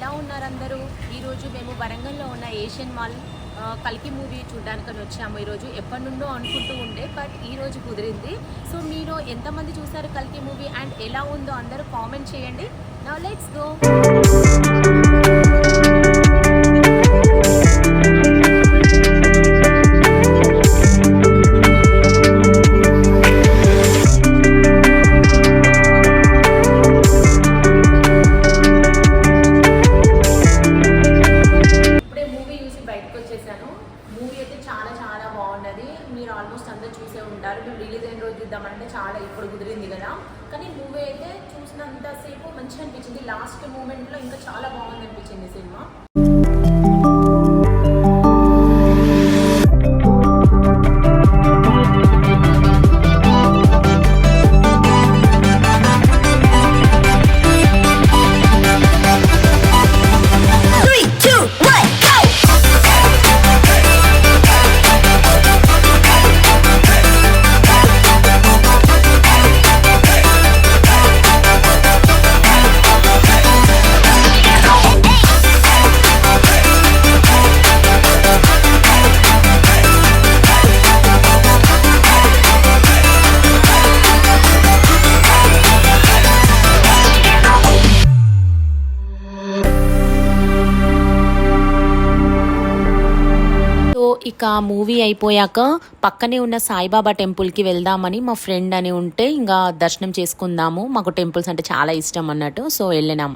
ఎలా ఉన్నారు అందరూ? ఈరోజు మేము వరంగల్లో ఉన్న ఏషియన్ మాల్ కల్కి మూవీ చూడడానికని వచ్చాము. ఈరోజు ఎప్పటి నుండో అనుకుంటూ ఉండే, బట్ ఈరోజు కుదిరింది. సో మీరు ఎంతమంది చూసారు కల్కి మూవీ అండ్ ఎలా ఉందో అందరూ కామెంట్ చేయండి. Now let's go. మూవీ అయితే చాలా చాలా బాగున్నది. మీరు ఆల్మోస్ట్ అందరూ చూసే ఉంటారు. మేము రిలీజ్ అయిన రోజు చూద్దామంటే చాలా ఇప్పుడు కుదిరింది కదా, కానీ మూవీ అయితే చూసినంతసేపు మంచిగా అనిపించింది. లాస్ట్ మూమెంట్లో ఇంకా చాలా బాగుంది అనిపించింది సినిమా. ఇక మూవీ అయిపోయాక పక్కనే ఉన్న సాయిబాబా టెంపుల్కి వెళ్దామని మా ఫ్రెండ్ అని ఉంటే ఇంకా దర్శనం చేసుకుందాము, మాకు టెంపుల్స్ అంటే చాలా ఇష్టం అన్నట్టు, సో వెళ్ళినాం.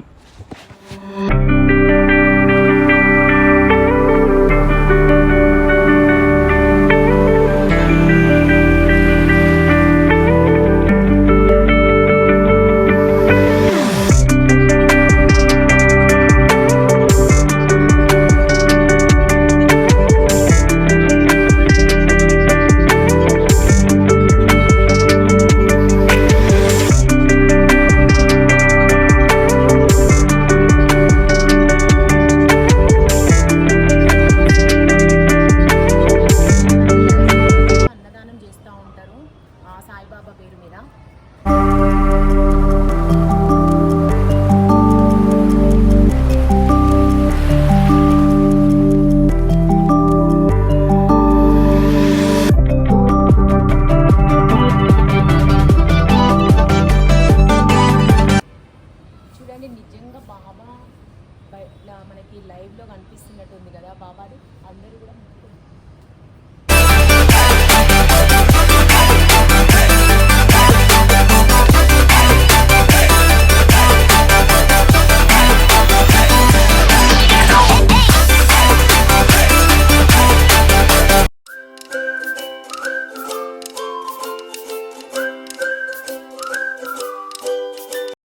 సాయిబాబా పేరు మీద చూడండి. నిజంగా బాబా మనకి లైవ్లో కనిపిస్తున్నట్టుంది కదా బాబాది. అందరూ కూడా